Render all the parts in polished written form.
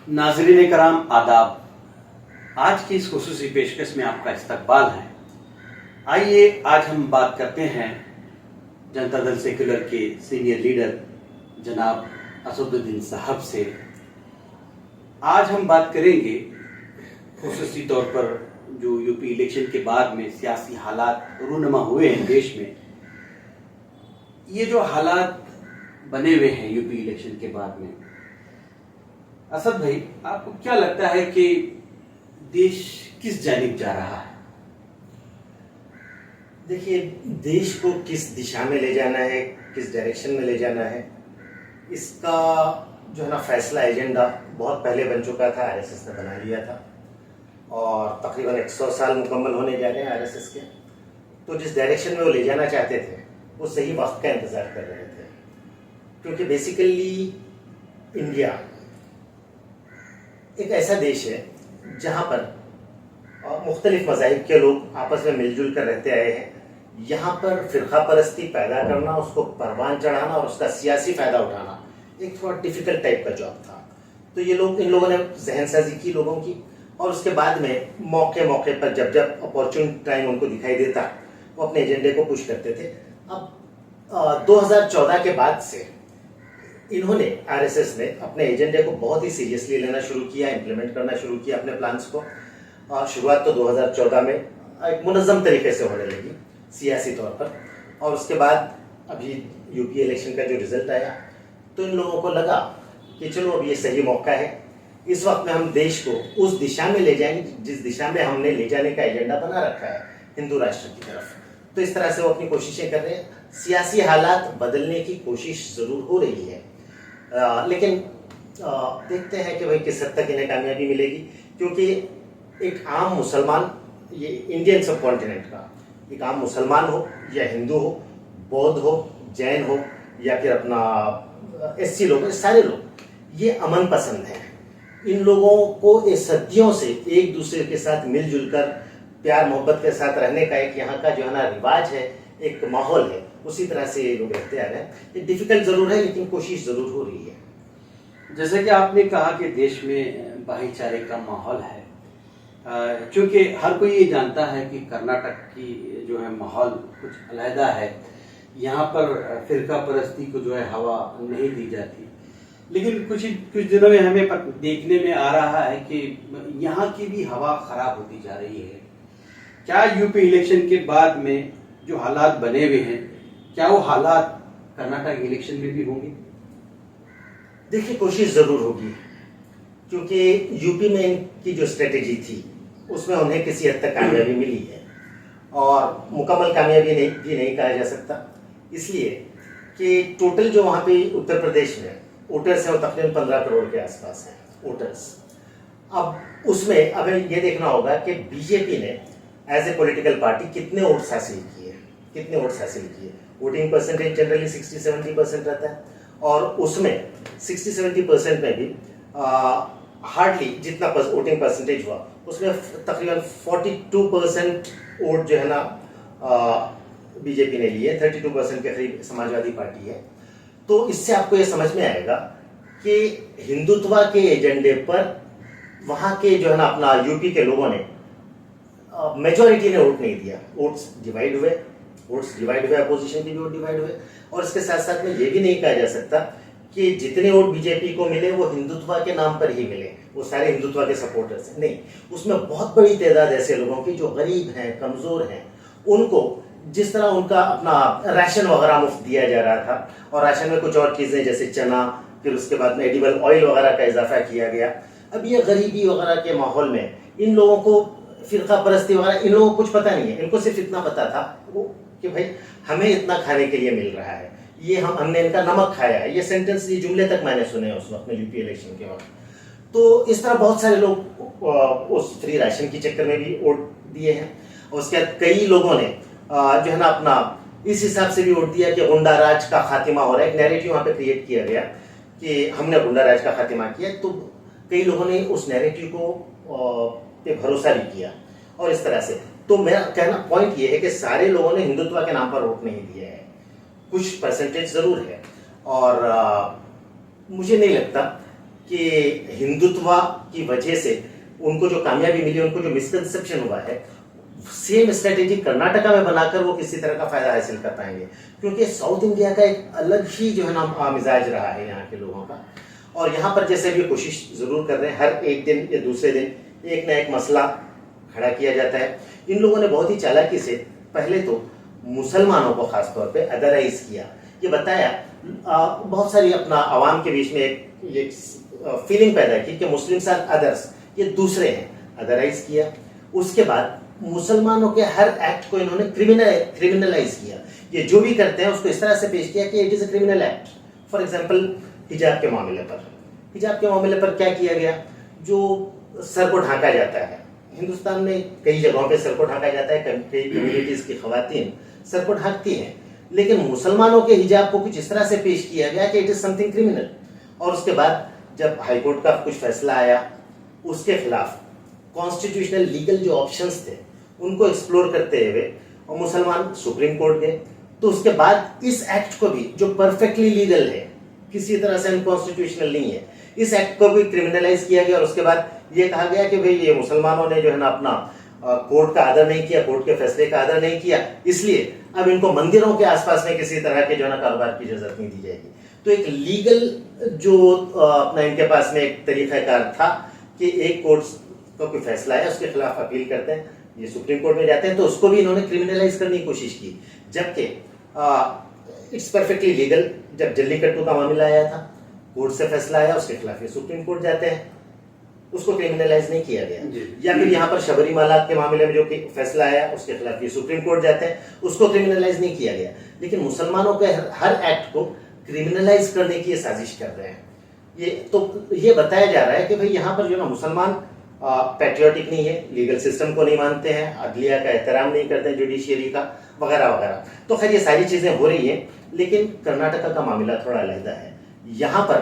नाज़रीन कराम आदाब। आज की इस खुसूसी पेशकश में आपका इस्तकबाल है। आइए आज हम बात करते हैं जनता दल सेक्युलर के सीनियर लीडर जनाब असदुद्दीन साहब से। आज हम बात करेंगे खुसूसी तौर पर जो यूपी इलेक्शन के बाद में सियासी हालात रूनुमा हुए हैं देश में। ये जो हालात बने हुए हैं यूपी इलेक्शन के बाद में, असद भाई आपको क्या लगता है कि देश किस जानिब जा रहा है? देखिए, देश को किस दिशा में ले जाना है, किस डायरेक्शन में ले जाना है, इसका जो है ना फैसला एजेंडा बहुत पहले बन चुका था। आरएसएस ने बना लिया था और तकरीबन 100 साल मुकम्मल होने जा रहे हैं आरएसएस के। तो जिस डायरेक्शन में वो ले जाना चाहते थे वो सही वक्त का इंतज़ार कर रहे थे, क्योंकि बेसिकली इंडिया एक ऐसा देश है जहाँ पर मुख्तलिफ मज़ाहिब के लोग आपस में मिलजुल कर रहते आए हैं। यहाँ पर फ़िरका परस्ती पैदा करना, उसको परवान चढ़ाना और उसका सियासी फ़ायदा उठाना एक थोड़ा डिफ़िकल्ट टाइप का जॉब था। तो ये लोग, इन लोगों ने जहनसाजी की लोगों की, और उसके बाद में मौके मौके पर जब जब अपॉर्चुन टाइम उनको दिखाई देता वो अपने एजेंडे को पुश करते थे। अब 2014 के बाद से इन्होंने, आरएसएस ने अपने एजेंडे को बहुत ही सीरियसली लेना शुरू किया, इम्प्लीमेंट करना शुरू किया अपने प्लान्स को। शुरुआत तो 2014 में एक मुनज़्ज़म तरीके से होने लगी सियासी तौर पर, और उसके बाद अभी यूपी इलेक्शन का जो रिज़ल्ट आया तो इन लोगों को लगा कि चलो अब ये सही मौका है, इस वक्त में हम देश को उस दिशा में ले जाएंगे जिस दिशा में हमने ले जाने का एजेंडा बना रखा है, हिंदू राष्ट्र की तरफ। तो इस तरह से वो अपनी कोशिशें कर रहे हैं। सियासी हालात बदलने की कोशिश ज़रूर हो रही है, लेकिन देखते हैं कि भाई किस हद तक इन्हें कामयाबी मिलेगी, क्योंकि एक आम मुसलमान, ये इंडियन सब कॉन्टिनेंट का एक आम मुसलमान हो या हिंदू हो, बौद्ध हो, जैन हो या फिर अपना एससी लोग, सारे लोग ये अमन पसंद हैं। इन लोगों को इस सदियों से एक दूसरे के साथ मिलजुल कर प्यार मोहब्बत के साथ रहने का एक यहाँ का जो है ना रिवाज है, एक माहौल है, उसी तरह से ये लोग रहते आ रहे हैं। ये डिफिकल्ट ज़रूर है लेकिन कोशिश ज़रूर हो रही है। जैसे कि आपने कहा कि देश में भाईचारे का माहौल है, क्योंकि हर कोई ये जानता है कि कर्नाटक की जो है माहौल कुछ अलहदा है। यहाँ पर फ़िरका परस्ती को जो है हवा नहीं दी जाती, लेकिन कुछ दिनों में हमें देखने में आ रहा है कि यहाँ की भी हवा ख़राब होती जा रही है। क्या यूपी इलेक्शन के बाद में जो हालात बने हुए हैं, क्या वो हालात कर्नाटक इलेक्शन में भी होंगे? देखिए, कोशिश ज़रूर होगी, क्योंकि यूपी में इनकी जो स्ट्रेटेजी थी उसमें उन्हें किसी हद तक कामयाबी मिली है, और मुकम्मल कामयाबी भी नहीं कहा जा सकता, इसलिए कि टोटल जो वहाँ पे उत्तर प्रदेश में वोटर्स हैं वो तकरीबन 15 करोड़ के आसपास हैं वोटर्स। अब उसमें अब ये देखना होगा कि बीजेपी ने एज ए पॉलिटिकल पार्टी कितने वोट्स हासिल किए। वोटिंग परसेंटेज जनरली 60-70% रहता है, और उसमें 60-70% में भी हार्डली जितना वोटिंग परसेंटेज हुआ उसमें तकरीबन 42% वोट जो है ना बीजेपी ने लिए, 32% के करीब समाजवादी पार्टी है। तो इससे आपको ये समझ में आएगा कि हिंदुत्व के एजेंडे पर वहाँ के जो है ना अपना यूपी के लोगों ने, मेजॉरिटी ने वोट नहीं दिया। वोट्स डिवाइड हुए, अपोजिशन के भी वोट डिवाइड हुए, और इसके साथ साथ में ये भी नहीं कहा जा सकता कि जितने वोट बीजेपी को मिले वो हिंदुत्व के नाम पर ही मिले, वो सारे हिंदुत्व के सपोर्टर्स हैं, नहीं। उसमें बहुत बड़ी तादाद ऐसे लोगों की जो गरीब हैं, कमज़ोर हैं, उनको जिस तरह उनका अपना राशन वगैरह मुफ्त दिया जा रहा था, और राशन में कुछ और चीज़ें जैसे चना, फिर उसके बाद में एडिबल ऑयल वगैरह का इजाफा किया गया। अब ये गरीबी वगैरह के माहौल में इन लोगों को फ़िरका परस्ती वगैरह, इन लोगों को कुछ पता नहीं है। इनको सिर्फ इतना पता था वो कि भाई हमें इतना खाने के लिए मिल रहा है, ये हमने इनका नमक खाया है। ये सेंटेंस, ये जुमले तक मैंने सुने उस वक्त में यूपी इलेक्शन के वक्त। तो इस तरह बहुत सारे लोग उस फ्री राशन के चक्कर में भी वोट दिए हैं, और उसके बाद कई लोगों ने जो है ना अपना इस हिसाब से भी वोट दिया कि गुंडा राज का खात्मा हो रहा है। एक नैरेटिव वहाँ पे क्रिएट किया गया कि हमने गुंडा राज का खात्मा किया, तो कई लोगों ने उस नैरेटिव को पे भरोसा भी किया, और इस तरह से। तो मेरा कहना पॉइंट ये है कि सारे लोगों ने हिंदुत्व के नाम पर वोट नहीं दिया है, कुछ परसेंटेज ज़रूर है, और मुझे नहीं लगता कि हिंदुत्व की वजह से उनको जो कामयाबी मिली, उनको जो मिसकंसेप्शन हुआ है, सेम स्ट्रेटेजी कर्नाटका में बनाकर वो किसी तरह का फायदा हासिल कर पाएंगे। क्योंकि साउथ इंडिया का एक अलग ही जो है ना मिजाज रहा है यहाँ के लोगों का। और यहाँ पर जैसे भी कोशिश जरूर कर रहे हैं, हर एक दिन या दूसरे दिन एक ना एक मसला खड़ा किया जाता है। इन लोगों ने बहुत ही चालाकी से पहले तो मुसलमानों को खास तौर पे अदराइज किया, ये बताया, बहुत सारी अपना आवाम के बीच में एक फीलिंग पैदा की कि मुस्लिम्स आर अदर्स, ये दूसरे हैं, अदराइज किया। उसके बाद मुसलमानों के हर एक्ट को इन्होंने क्रिमिनलाइज किया। ये जो भी करते हैं उसको इस तरह से पेश किया कि it is a criminal act. For example हिजाब के मामले पर क्या किया गया, जो सर को ढांका जाता है, हिंदुस्तान में कई जगहों पे सर को ढांका जाता है, कई कम्युनिटीज की खवातीन सर को ढांकती हैं, लेकिन मुसलमानों के हिजाब को कुछ इस तरह से पेश किया गया कि इट इज समथिंग क्रिमिनल। और उसके बाद जब हाईकोर्ट का कुछ फैसला आया, उसके खिलाफ कॉन्स्टिट्यूशनल लीगल जो ऑप्शंस थे उनको एक्सप्लोर करते हुए और मुसलमान सुप्रीम कोर्ट गए। तो उसके बाद इस एक्ट को भी, जो परफेक्टली लीगल है, किसी तरह से अनकॉन्स्टिट्यूशनल नहीं है, इस एक्ट को भी क्रिमिनलाइज किया गया। और उसके बाद ये कहा गया कि भाई ये मुसलमानों ने जो है ना अपना कोर्ट का आदर नहीं किया, कोर्ट के फैसले का आदर नहीं किया, इसलिए अब इनको मंदिरों के आसपास में किसी तरह के जो है ना कारोबार की इजाजत नहीं दी जाएगी। तो एक लीगल जो अपना इनके पास में एक तरीकाकार था कि एक कोर्ट का कोई फैसला है, उसके खिलाफ अपील करते हैं, ये सुप्रीम कोर्ट में जाते हैं, तो उसको भी इन्होंने क्रिमिनलाइज करने की कोशिश की। जबकि इट्स परफेक्टली लीगल। जब जल्लीकट्टू का मामला आया था, कोर्ट से फैसला आया, उसके खिलाफ ये सुप्रीम कोर्ट जाते हैं, उसको क्रिमिनलाइज नहीं किया गया। या फिर यहाँ पर शबरीमाला के मामले में जो फैसला आया, उसके खिलाफ ये सुप्रीम कोर्ट जाते हैं, उसको क्रिमिनलाइज नहीं किया गया। लेकिन मुसलमानों के हर एक्ट को क्रिमिनलाइज करने की ये साजिश कर रहे हैं। ये बताया जा रहा है कि भाई यहाँ पर जो ना मुसलमान पैट्रियोटिक नहीं है, लीगल सिस्टम को नहीं मानते हैं, अदलिया का एहतराम नहीं करते हैं, जुडिशियरी का, वगैरह वगैरह। तो खैर ये सारी चीजें हो रही हैं, लेकिन कर्नाटका का मामला थोड़ा अलग है। यहाँ पर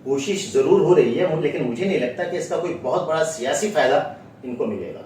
कोशिश जरूर हो रही है, लेकिन मुझे नहीं लगता कि इसका कोई बहुत बड़ा सियासी फायदा इनको मिलेगा।